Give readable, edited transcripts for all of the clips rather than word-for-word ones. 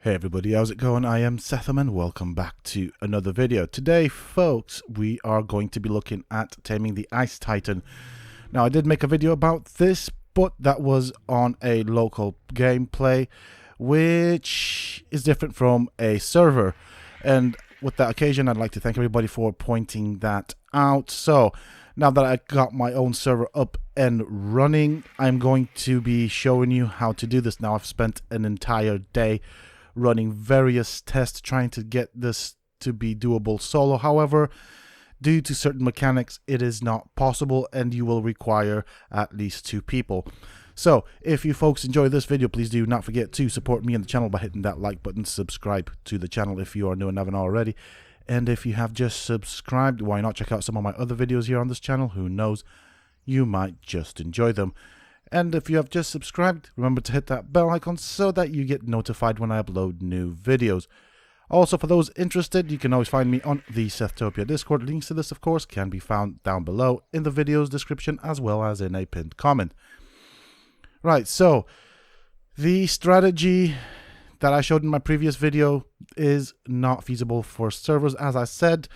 Hey everybody, how's it going? I am Sethum and welcome back to another video. Today, folks, we are going to be looking at Taming the Ice Titan. Now, I did make a video about this, but that was on a local gameplay, which is different from a server. And with that occasion, I'd like to thank everybody for pointing that out. So, now that I got my own server up and running, I'm going to be showing you how to do this. Now, I've spent an entire day running various tests trying to get this to be doable solo. However, due to certain mechanics, it is not possible and you will require at least 2 people. So if you folks enjoy this video, please do not forget to support me and the channel by hitting that like button, subscribe to the channel if you are new and haven't already. And if you have just subscribed, why not check out some of my other videos here on this channel? Who knows, you might just enjoy them. And if you have just subscribed, remember to hit that bell icon so that you get notified when I upload new videos. Also, for those interested, you can always find me on the Sethtopia Discord. Links to this, of course, can be found down below in the video's description as well as in a pinned comment. Right, so the strategy that I showed in my previous video is not feasible for servers, as I said.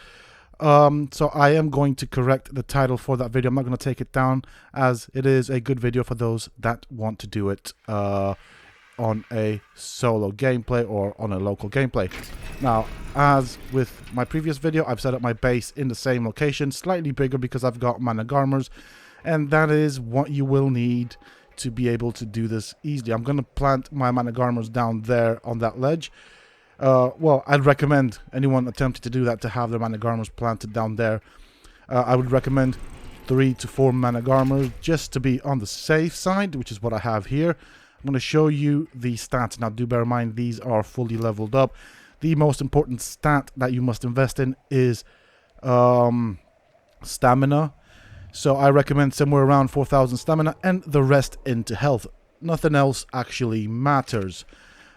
So I am going to correct the title for that video. I'm not going to take it down, as it is a good video for those that want to do it on a solo gameplay or on a local gameplay. Now, as with my previous video, I've set up my base in the same location, slightly bigger because I've got Managarmrs, and that is what you will need to be able to do this easily. I'm going to plant my Managarmrs down there on that ledge. Well, I'd recommend anyone attempting to do that to have their Managarmrs planted down there. I would recommend 3 to 4 Managarmrs just to be on the safe side, which is what I have here. I'm going to show you the stats. Now, do bear in mind, these are fully leveled up. The most important stat that you must invest in is stamina. So I recommend somewhere around 4,000 stamina and the rest into health. Nothing else actually matters,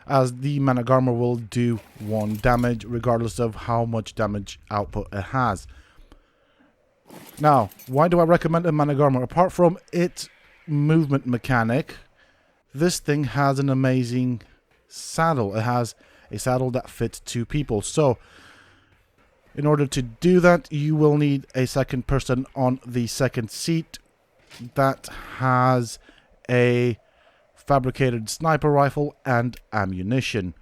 as the Managarmr will do 1 damage regardless of how much damage output it has. Now, why do I recommend a Managarmr? Apart from its movement mechanic, this thing has an amazing saddle. It has a saddle that fits 2 people. So, in order to do that, you will need a second person on the second seat that has a fabricated sniper rifle and ammunition.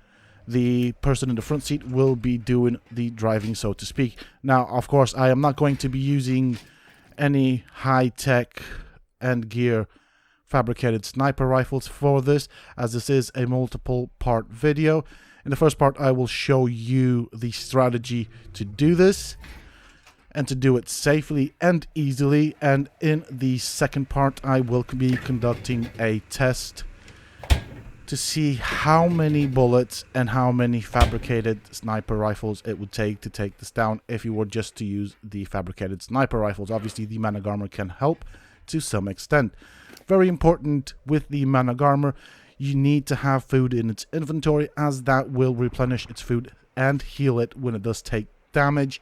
The person in the front seat will be doing the driving, so to speak. Now, of course, I am not going to be using any high-tech end gear fabricated sniper rifles for this, as this is a multiple part video. In the first part, I will show you the strategy to do this and to do it safely and easily, and in the second part I will be conducting a test to see how many bullets and how many fabricated sniper rifles it would take to take this down if you were just to use the fabricated sniper rifles. Obviously, the Managarmr can help to some extent. Very important with the Managarmr, you need to have food in its inventory, as that will replenish its food and heal it when it does take damage.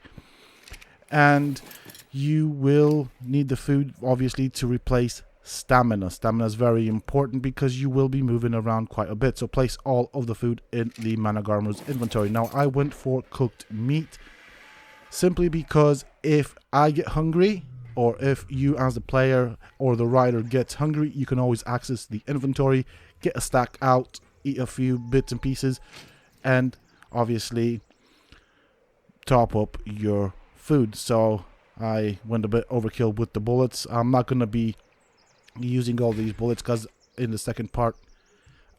And you will need the food, obviously, to replace stamina. Stamina is very important because you will be moving around quite a bit. So place all of the food in the Managarmr's inventory. Now, I went for cooked meat simply because if I get hungry, or if you as the player or the rider gets hungry, you can always access the inventory, get a stack out, eat a few bits and pieces, and obviously top up your food. So I went a bit overkill with the bullets. I'm not going to be using all these bullets because in the second part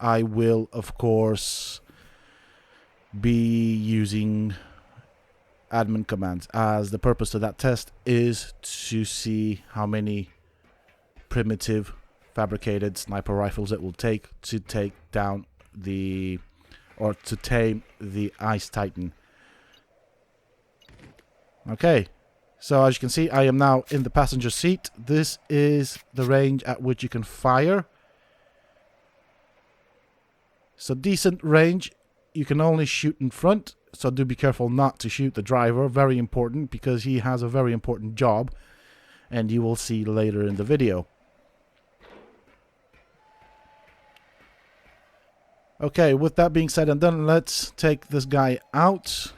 I will, of course, be using admin commands, as the purpose of that test is to see how many primitive fabricated sniper rifles it will take to take down the, or to tame the Ice Titan. Okay, so as you can see, I am now in the passenger seat. This is the range at which you can fire. So decent range. You can only shoot in front, so do be careful not to shoot the driver. Very important, because he has a very important job, and you will see later in the video. Okay, with that being said and done, let's take this guy out.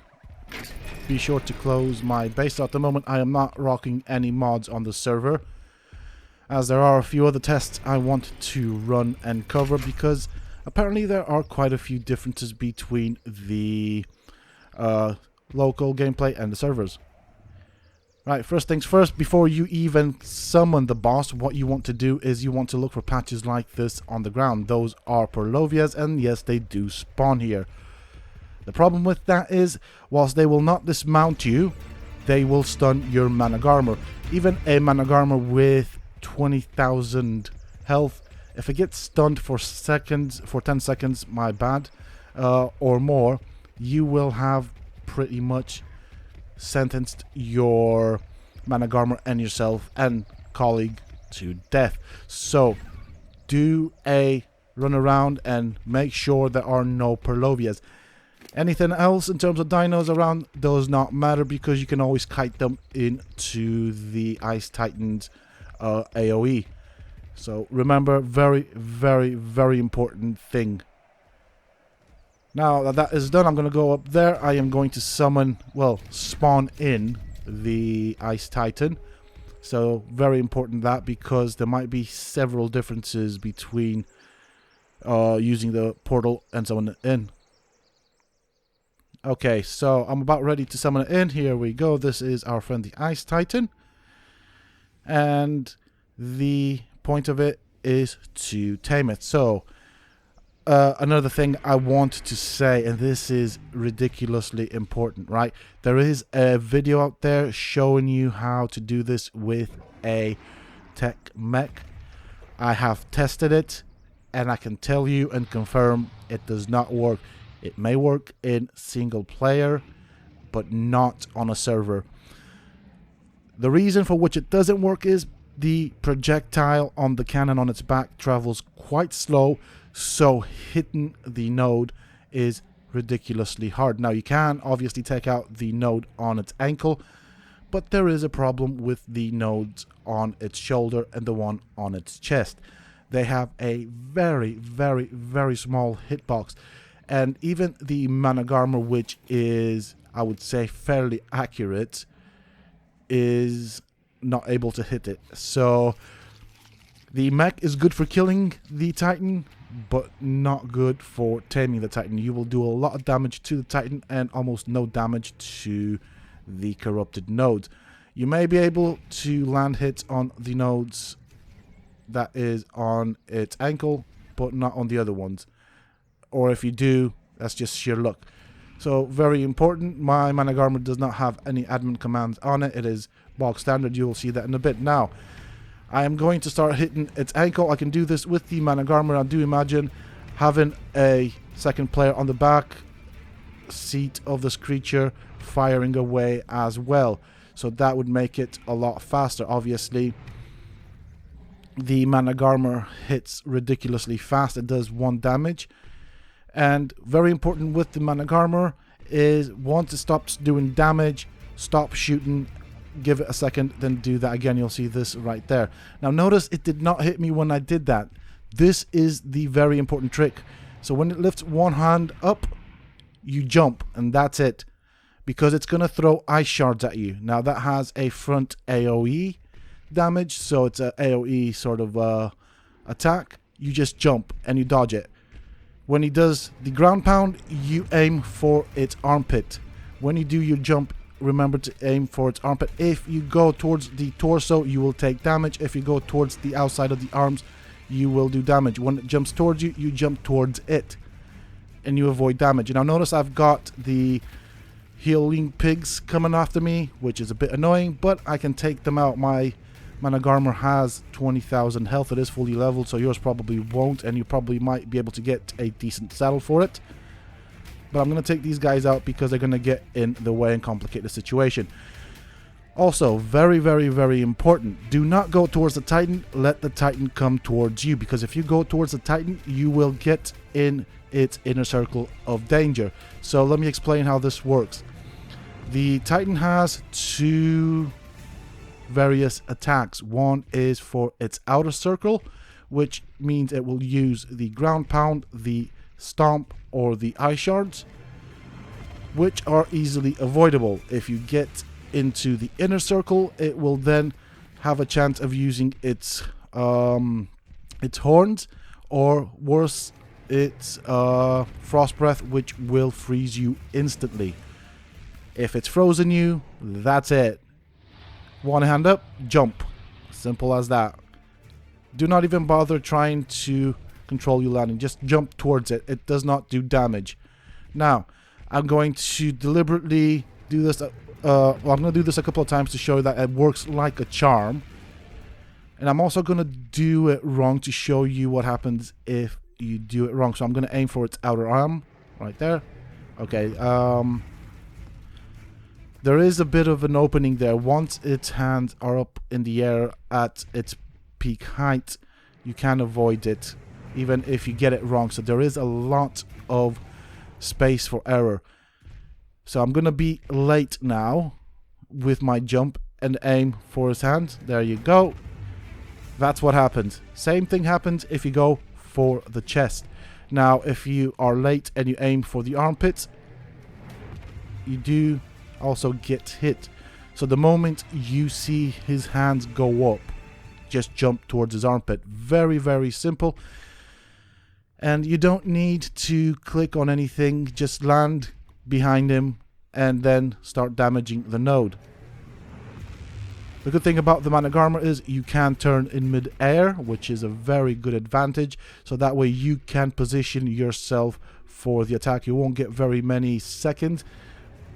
Be sure to close my base. So at the moment, I am not rocking any mods on the server, as there are a few other tests I want to run and cover, because apparently there are quite a few differences between the local gameplay and the servers. Right, first things first, before you even summon the boss, what you want to do is you want to look for patches like this on the ground. Those are Purlovias, and yes, they do spawn here. The problem with that is, whilst they will not dismount you, they will stun your Managarmr. Even a Managarmr with 20,000 health, if it gets stunned for 10 seconds, my bad, or more, you will have pretty much sentenced your Managarmr and yourself and colleague to death. So do a run around and make sure there are no Purlovias. Anything else in terms of dinos around does not matter, because you can always kite them into the Ice Titan's AoE. So remember, very, very, very important thing. Now that that is done, I'm going to go up there. I am going to summon, well, spawn in the Ice Titan. So very important that, because there might be several differences between using the portal and summoning it in. Okay, so I'm about ready to summon it in. Here we go. This is our friend the Ice Titan. And the point of it is to tame it. So another thing I want to say, and this is ridiculously important, right? There is a video out there showing you how to do this with a tech mech. I have tested it, and I can tell you and confirm it does not work. It may work in single player, but not on a server. The reason for which it doesn't work is the projectile on the cannon on its back travels quite slow, so hitting the node is ridiculously hard. Now, you can obviously take out the node on its ankle, but there is a problem with the nodes on its shoulder and the one on its chest. They have a very, very, very small hitbox. And even the Managarmr, which is, I would say, fairly accurate, is not able to hit it. So the mech is good for killing the Titan, but not good for taming the Titan. You will do a lot of damage to the Titan and almost no damage to the corrupted nodes. You may be able to land hits on the nodes that is on its ankle, but not on the other ones. Or if you do, that's just sheer luck. So very important, my Managarmr does not have any admin commands on it. It is bog standard. You will see that in a bit. Now, I am going to start hitting its ankle. I can do this with the Managarmr. I do imagine having a second player on the back seat of this creature firing away as well. So that would make it a lot faster. Obviously, the Managarmr hits ridiculously fast. It does 1 damage. And very important with the Managarmr is once it stops doing damage, stop shooting, give it a second, then do that again. You'll see this right there. Now notice it did not hit me when I did that. This is the very important trick. So when it lifts one hand up, you jump, and that's it. Because it's going to throw ice shards at you. Now that has a front AoE damage, so it's a AoE sort of attack. You just jump and you dodge it. When he does the ground pound, you aim for its armpit. When you do your jump, remember to aim for its armpit. If you go towards the torso, you will take damage. If you go towards the outside of the arms, you will do damage. When it jumps towards you, you jump towards it, and you avoid damage. Now notice I've got the healing pigs coming after me, which is a bit annoying, but I can take them out. My Managarmr has 20,000 health. It is fully leveled, so yours probably won't, and you probably might be able to get a decent saddle for it. But I'm going to take these guys out because they're going to get in the way and complicate the situation. Also, very, very, very important. Do not go towards the Titan. Let the Titan come towards you, because if you go towards the Titan, you will get in its inner circle of danger. So let me explain how this works. The Titan has 2 various attacks. One is for its outer circle, which means it will use the ground pound, the stomp, or the ice shards, which are easily avoidable. If you get into the inner circle, it will then have a chance of using its horns, or worse, its frost breath, which will freeze you instantly. If it's frozen you, that's it. One hand up, jump. Simple as that. Do not even bother trying to control your landing. Just jump towards it. It does not do damage. Now, I'm going to deliberately do this. I'm going to do this a couple of times to show that it works like a charm. And I'm also going to do it wrong to show you what happens if you do it wrong. So I'm going to aim for its outer arm. Right there. Okay. There is a bit of an opening there. Once its hands are up in the air at its peak height, you can avoid it, even if you get it wrong. So there is a lot of space for error. So I'm going to be late now with my jump and aim for his hand. There you go. That's what happens. Same thing happens if you go for the chest. Now, if you are late and you aim for the armpits, you do also get hit. So the moment you see his hands go up, just jump towards his armpit. Very, very simple. And you don't need to click on anything. Just land behind him and then start damaging the node. The good thing about the Managarmr is you can turn in mid-air, which is a very good advantage. So that way you can position yourself for the attack. You won't get very many seconds,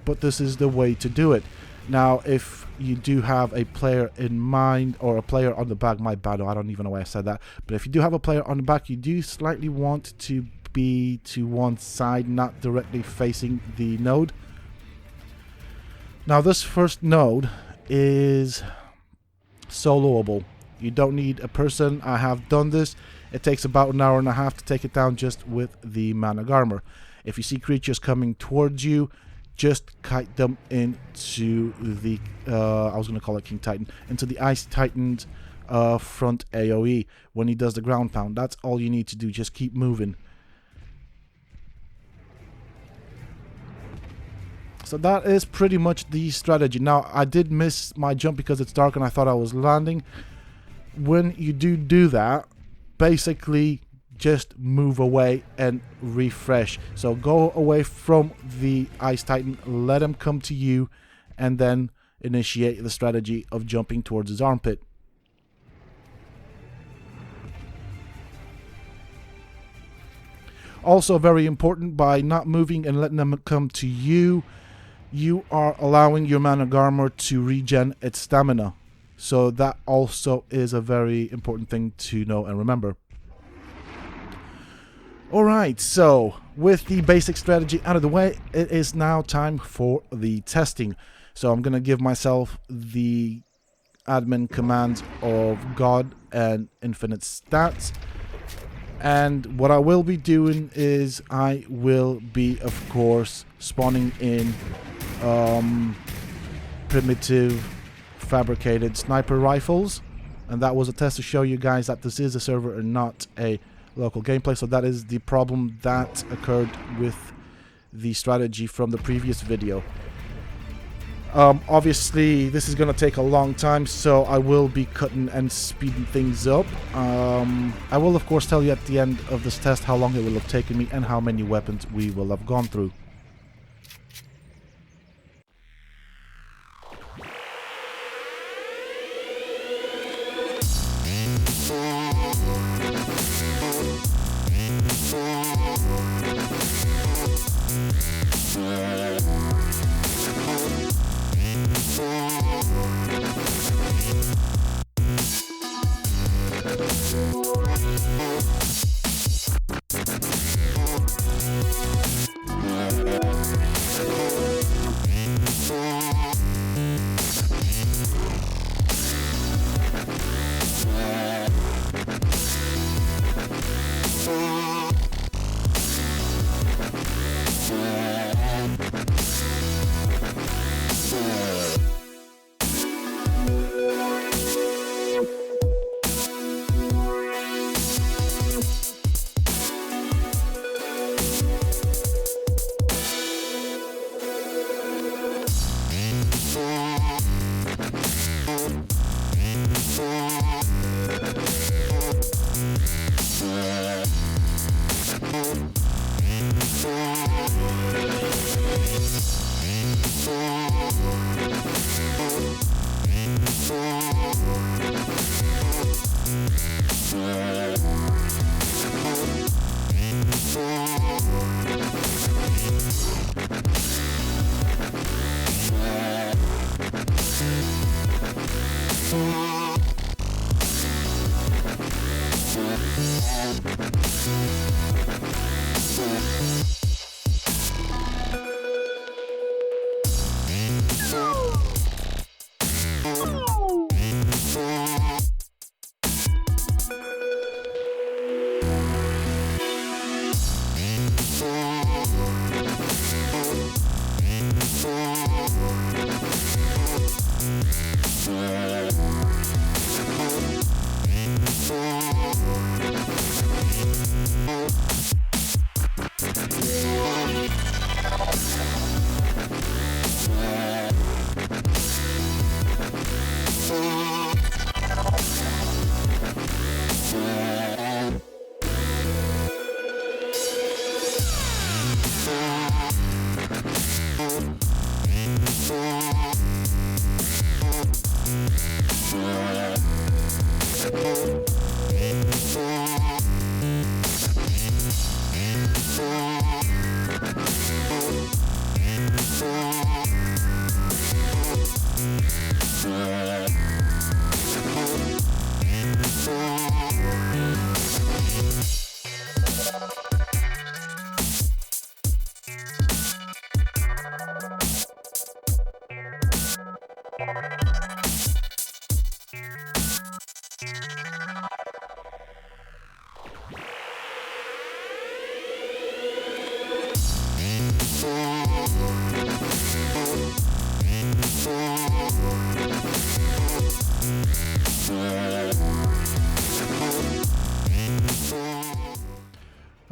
but this is the way to do it. Now, if you do have a player in mind, or a player on the back, my bad, I don't even know why I said that, but if you do have a player on the back, you do slightly want to be to one side, not directly facing the node. Now, this first node is soloable. You don't need a person. I have done this. It takes about an hour and a half to take it down just with the Managarmr. If you see creatures coming towards you, just kite them into the, I was going to call it King Titan, into the Ice Titan's front AoE when he does the ground pound. That's all you need to do. Just keep moving. So that is pretty much the strategy. Now, I did miss my jump because it's dark and I thought I was landing. When you do that, basically just move away and refresh. So go away from the Ice Titan, let him come to you, and then initiate the strategy of jumping towards his armpit. Also very important, by not moving and letting them come to you, you are allowing your Managarmr to regen its stamina. So that also is a very important thing to know and remember. Alright, so with the basic strategy out of the way, it is now time for the testing. So I'm going to give myself the admin commands of God and infinite stats. And what I will be doing is I will be, of course, spawning in primitive fabricated sniper rifles. And that was a test to show you guys that this is a server and not a local gameplay. So that is the problem that occurred with the strategy from the previous video. Obviously this is going to take a long time, so I will be cutting and speeding things up. I will of course tell you at the end of this test how long it will have taken me and how many weapons we will have gone through.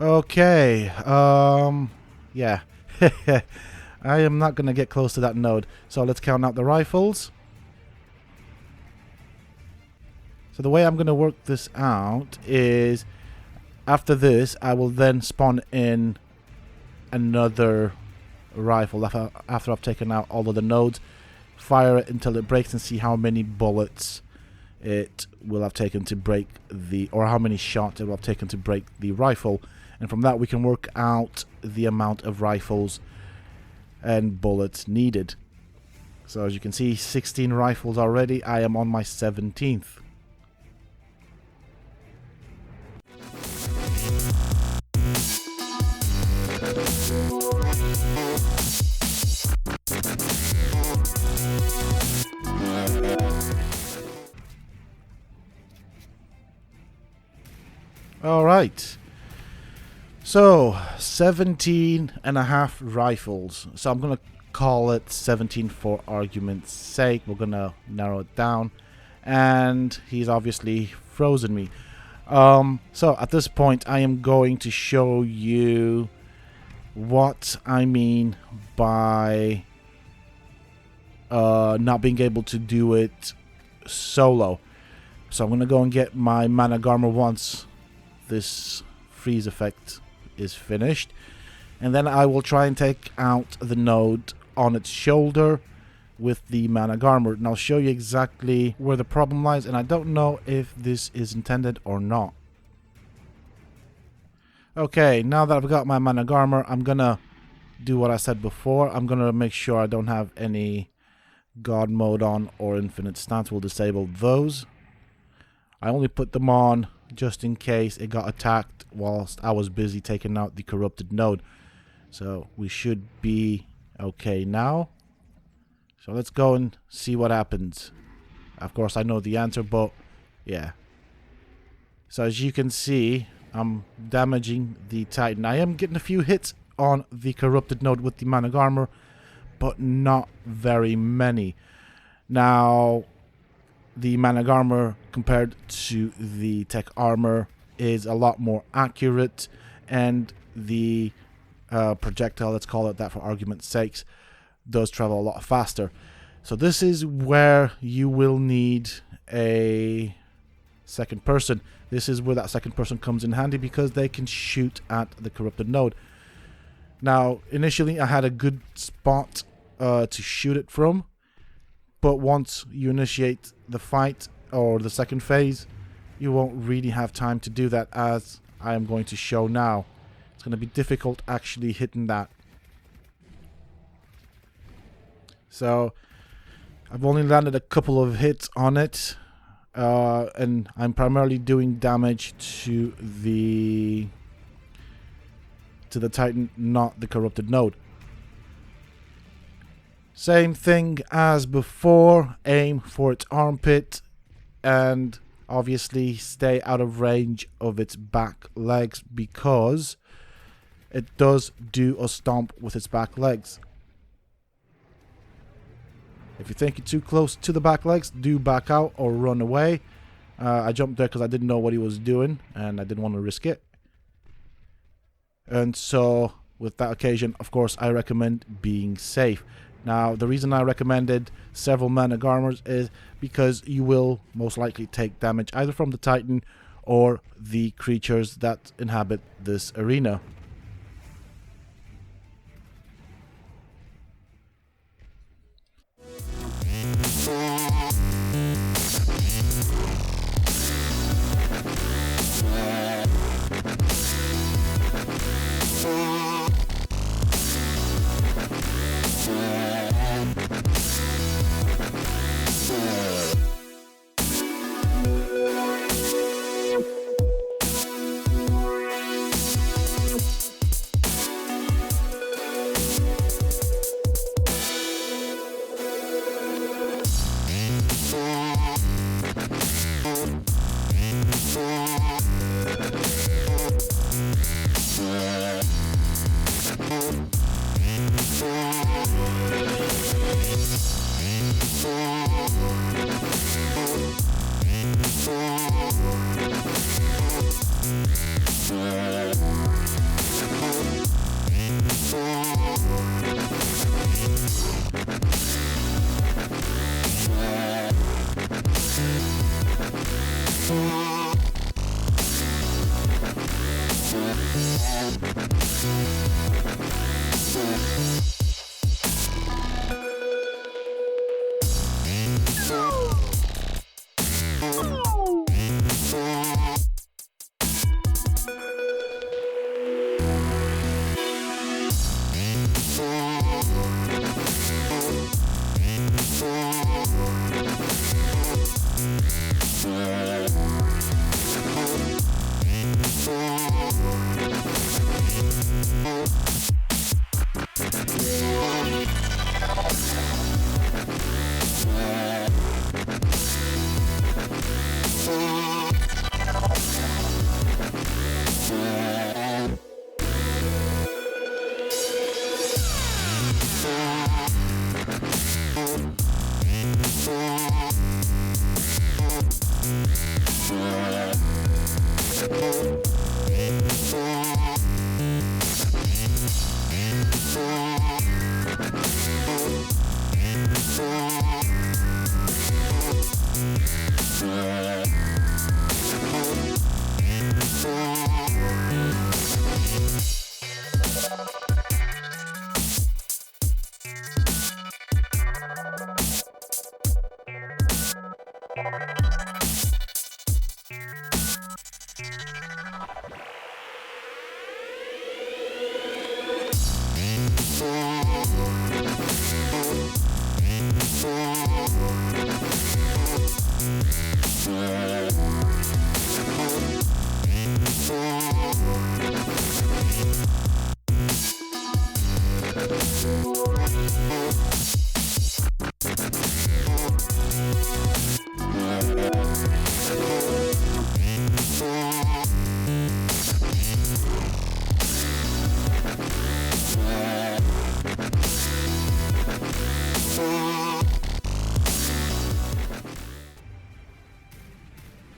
Okay, yeah. I am not going to get close to that node. So let's count out the rifles. So the way I'm going to work this out is after this, I will then spawn in another rifle after I've taken out all of the nodes, fire it until it breaks and see how many bullets it will have taken to break the, or how many shots it will have taken to break the rifle. And from that we can work out the amount of rifles and bullets needed. So as you can see, 16 rifles already. I am on my 17th. Alright. So, 17 and a half rifles. So I'm going to call it 17 for argument's sake. We're going to narrow it down. And he's obviously frozen me. So at this point, I am going to show you what I mean by not being able to do it solo. So I'm going to go and get my Managarmr once this freeze effect is finished, and then I will try and take out the node on its shoulder with the Managarmr, and I'll show you exactly where the problem lies, and I don't know if this is intended or not. Okay, now that I've got my Managarmr, I'm gonna do what I said before. I'm gonna make sure I don't have any God mode on or infinite stance. We'll disable those. I only put them on just in case it got attacked whilst I was busy taking out the corrupted node. So we should be okay now. So let's go and see what happens. Of course I know the answer, but yeah. So as you can see, I'm damaging the Titan. I am getting a few hits on the corrupted node with the Managarmr, but not very many. Now, the Managarmr compared to the tech armor is a lot more accurate, and the projectile, let's call it that for argument's sake, does travel a lot faster. So this is where you will need a second person. This is where that second person comes in handy, because they can shoot at the corrupted node. Now, initially I had a good spot to shoot it from, but once you initiate the fight or the second phase, you won't really have time to do that, as I am going to show now. It's going to be difficult actually hitting that. So I've only landed a couple of hits on it, and I'm primarily doing damage to the Titan, not the corrupted node. Same thing as before, aim for its armpit and obviously stay out of range of its back legs, because it does do a stomp with its back legs. If you think you're too close to the back legs, do back out or run away. I jumped there because I didn't know what he was doing and I didn't want to risk it. And so with that occasion, of course, I recommend being safe. Now, the reason I recommended several Managarmrs is because you will most likely take damage either from the Titan or the creatures that inhabit this arena.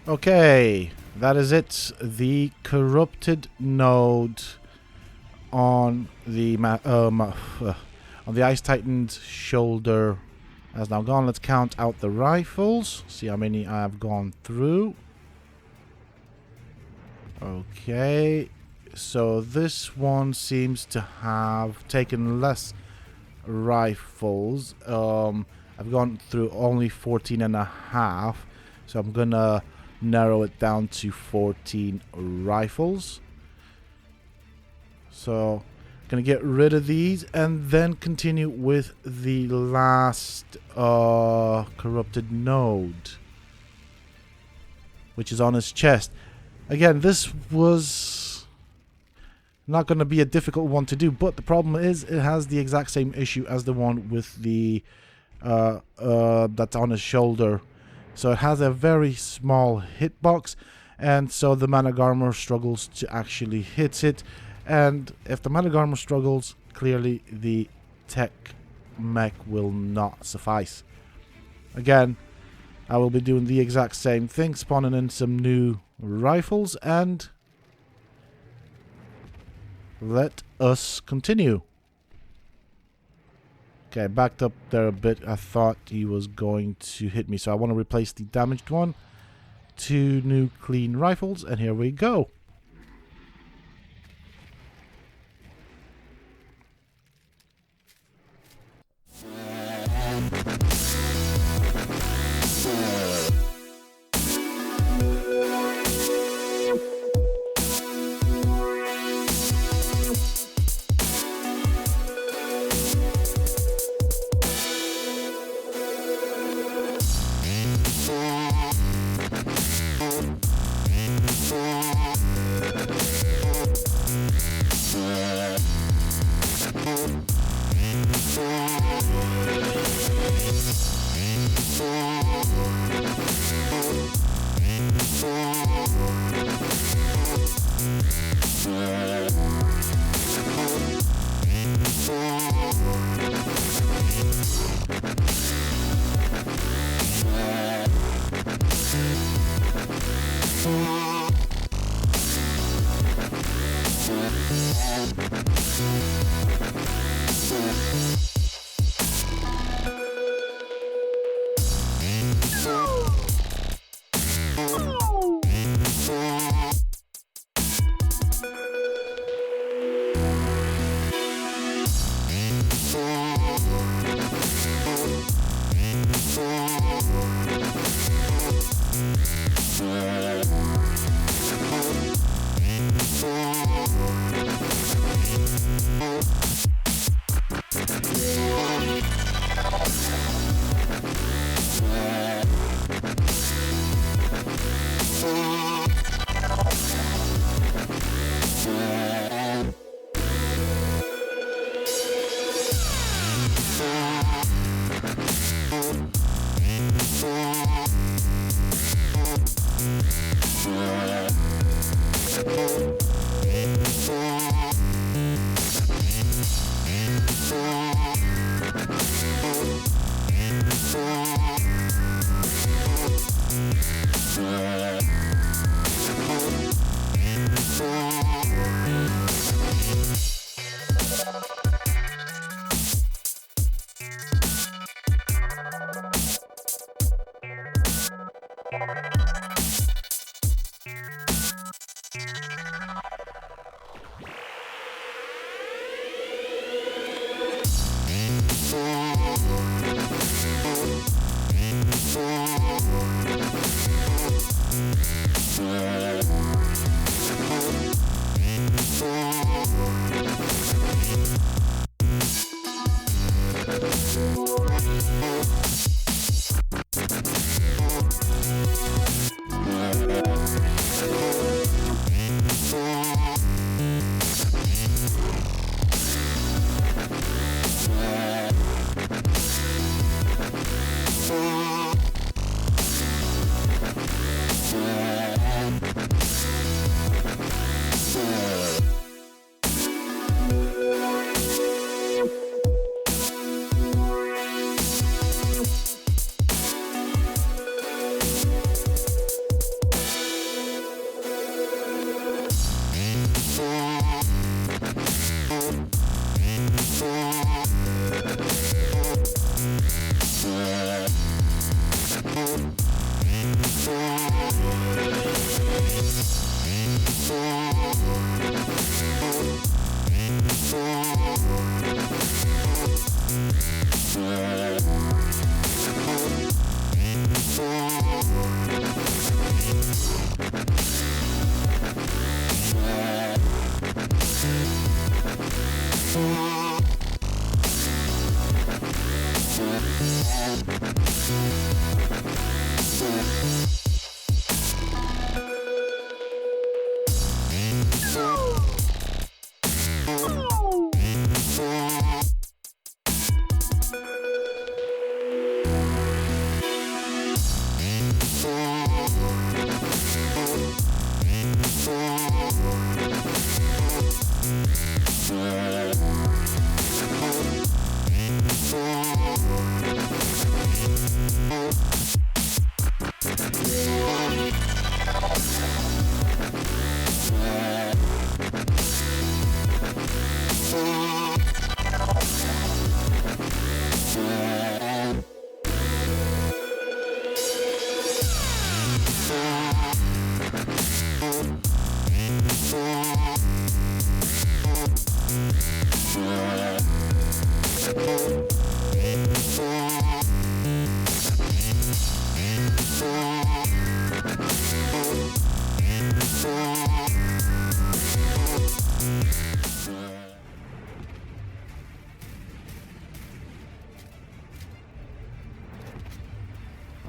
Okay, that is it. The corrupted node on the on the Ice Titan's shoulder has now gone. Let's count out the rifles. See how many I have gone through. Okay, so this one seems to have taken less rifles. I've gone through only 14 and a half, so I'm gonna narrow it down to 14 rifles. So gonna get rid of these and then continue with the last corrupted node, which is on his chest. Again, this was not going to be a difficult one to do, but the problem is it has the exact same issue as the one with the that's on his shoulder. So it has a very small hitbox, and so the Managarmr struggles to actually hit it. And if the Managarmr struggles, clearly the tech mech will not suffice. Again, I will be doing the exact same thing, spawning in some new rifles, and let us continue. Okay, I backed up there a bit. I thought he was going to hit me, so I want to replace the damaged one. 2 new clean rifles, and here we go.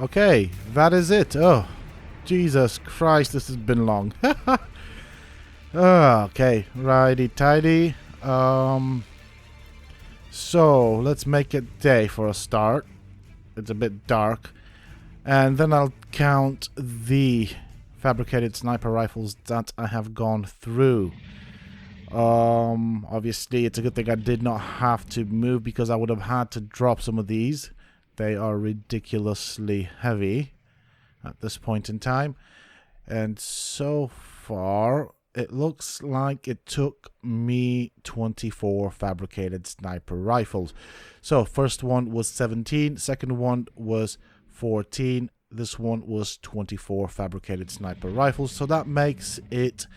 Okay, that is it. Oh, Jesus Christ, this has been long. Okay, righty tidy. So let's make it day for a start. It's a bit dark, and then I'll count the fabricated sniper rifles that I have gone through. Obviously it's a good thing I did not have to move, because I would have had to drop some of these. They are ridiculously heavy at this point in time, and so far it looks like it took me 24 fabricated sniper rifles. So first one was 17, second one was 14, this one was 24 fabricated sniper rifles, so that makes it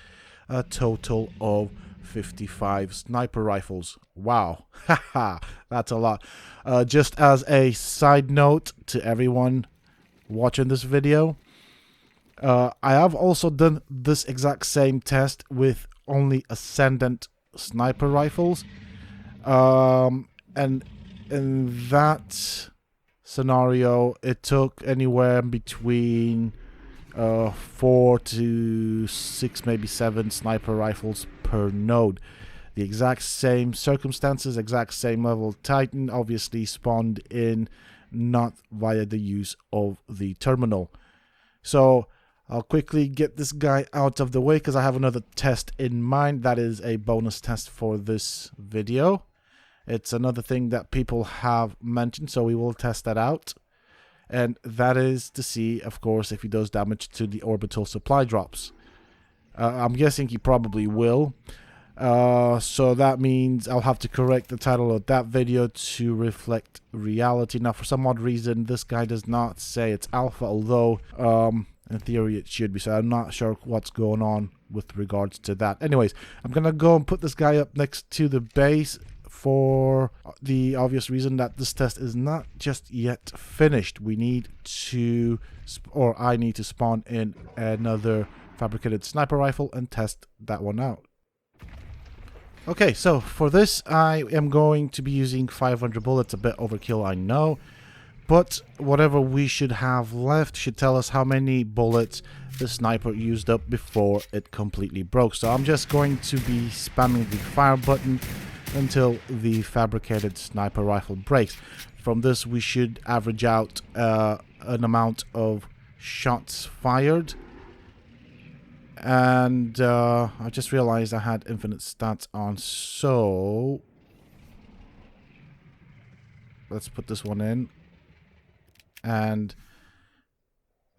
a total of 55 sniper rifles. Wow, haha, that's a lot. Just as a side note to everyone watching this video, I have also done this exact same test with only ascendant sniper rifles, and in that scenario it took anywhere between 4 to 6, maybe 7 sniper rifles per node. The exact same circumstances, exact same level Titan, obviously spawned in not via the use of the terminal. So I'll quickly get this guy out of the way, because I have another test in mind. That is a bonus test for this video. It's another thing that people have mentioned, so we will test that out. And that is to see, of course, if he does damage to the orbital supply drops. I'm guessing he probably will. So that means I'll have to correct the title of that video to reflect reality. Now, for some odd reason, this guy does not say it's alpha, although in theory it should be. So I'm not sure what's going on with regards to that. Anyways, I'm going to go and put this guy up next to the base, for the obvious reason that this test is not just yet finished. We need to, or I need to spawn in another fabricated sniper rifle and test that one out. Okay, so for this I am going to be using 500 bullets. A bit overkill, I know, but whatever we should have left should tell us how many bullets the sniper used up before it completely broke. So I'm just going to be spamming the fire button until the fabricated sniper rifle breaks. From this we should average out an amount of shots fired. And I just realized I had infinite stats on, so let's put this one in. And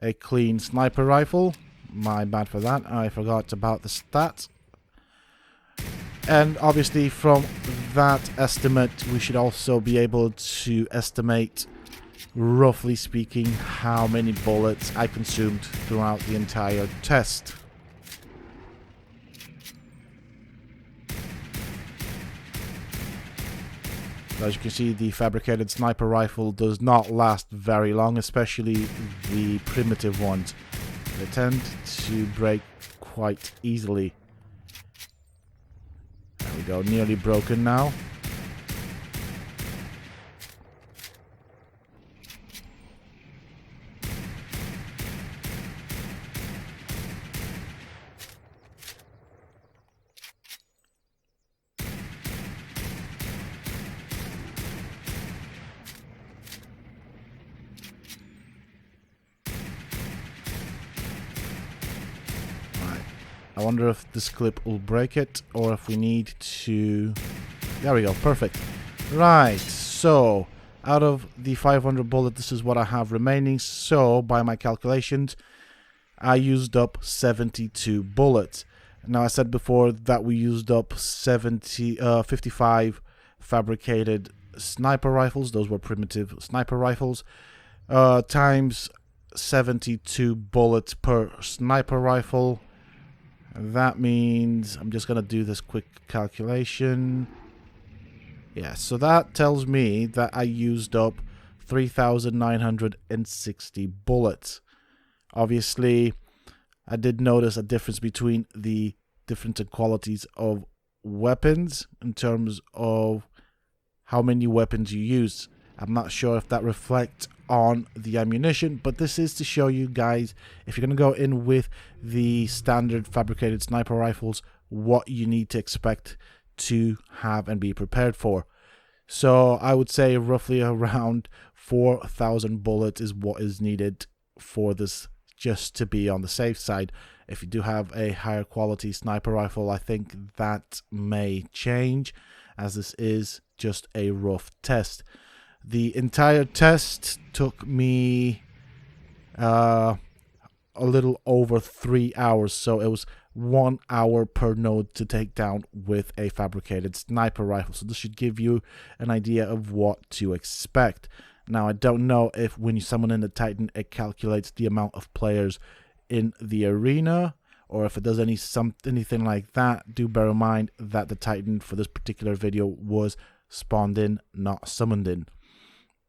a clean sniper rifle. My bad for that, I forgot about the stats. And obviously from that estimate we should also be able to estimate, roughly speaking, how many bullets I consumed throughout the entire test. As you can see, the fabricated sniper rifle does not last very long, especially the primitive ones. They tend to break quite easily. There we go, nearly broken now. I wonder if this clip will break it, or if we need to... There we go, perfect. Right, so out of the 500 bullet, this is what I have remaining. So by my calculations, I used up 72 bullets. Now I said before that we used up 55 fabricated sniper rifles. Those were primitive sniper rifles. Times 72 bullets per sniper rifle. That means, I'm just going to do this quick calculation. Yeah, so that tells me that I used up 3,960 bullets. Obviously, I did notice a difference between the different qualities of weapons in terms of how many weapons you use. I'm not sure if that reflects on the ammunition, but this is to show you guys, if you're going to go in with the standard fabricated sniper rifles, what you need to expect to have and be prepared for. So I would say roughly around 4,000 bullets is what is needed for this, just to be on the safe side. If you do have a higher quality sniper rifle, I think that may change, as this is just a rough test. The entire test took me a little over 3 hours, so it was 1 hour per node to take down with a fabricated sniper rifle. So this should give you an idea of what to expect. Now, I don't know if when you summon in the Titan, it calculates the amount of players in the arena, or if it does anything like that. Do bear in mind that the Titan for this particular video was spawned in, not summoned in.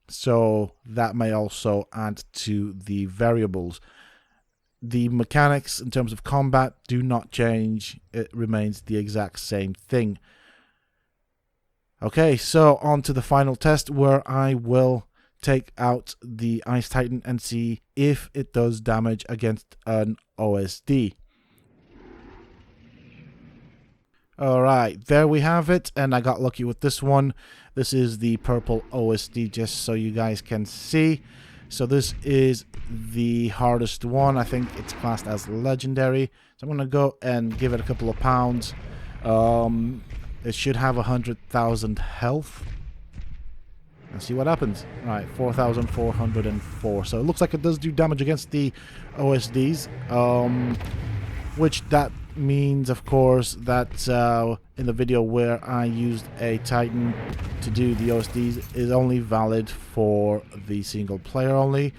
So that may also add to the variables. The mechanics in terms of combat do not change. It remains the exact same thing. Okay, so on to the final test, where I will take out the Ice Titan and see if it does damage against an OSD. Alright, there we have it, and I got lucky with this one. This is the purple OSD, just so you guys can see. So this is the hardest one. I think it's classed as legendary. So I'm going to go and give it a couple of pounds. It should have 100,000 health. Let's see what happens. Right, 4,404. So it looks like it does do damage against the OSDs. Which that means, of course, that in the video where I used a Titan to do the OSDs is only valid for the single player only.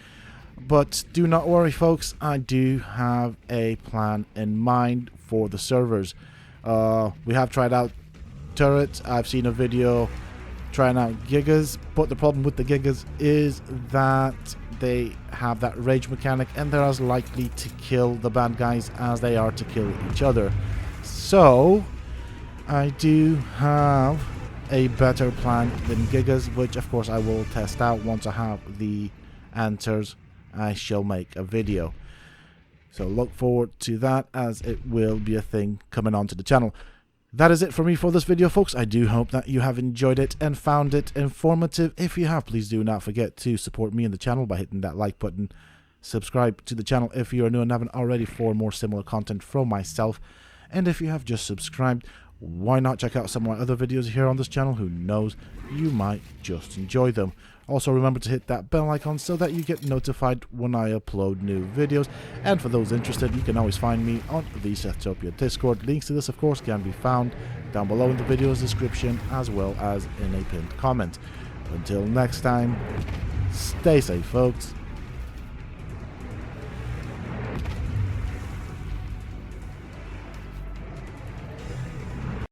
But do not worry, folks, I do have a plan in mind for the servers. We have tried out turrets. I've seen a video trying out Gigas, but the problem with the Gigas is that they have that rage mechanic, and they're as likely to kill the bad guys as they are to kill each other. So I do have a better plan than Gigas, which of course I will test out. Once I have the answers, I shall make a video. So look forward to that, as it will be a thing coming onto the channel. That is it for me for this video, folks. I do hope that you have enjoyed it and found it informative. If you have, please do not forget to support me and the channel by hitting that like button. Subscribe to the channel if you are new and haven't already for more similar content from myself. And if you have just subscribed, why not check out some of my other videos here on this channel? Who knows, you might just enjoy them. Also, remember to hit that bell icon so that you get notified when I upload new videos. And for those interested, you can always find me on the Sethtopia Discord. Links to this, of course, can be found down below in the video's description, as well as in a pinned comment. Until next time, stay safe, folks.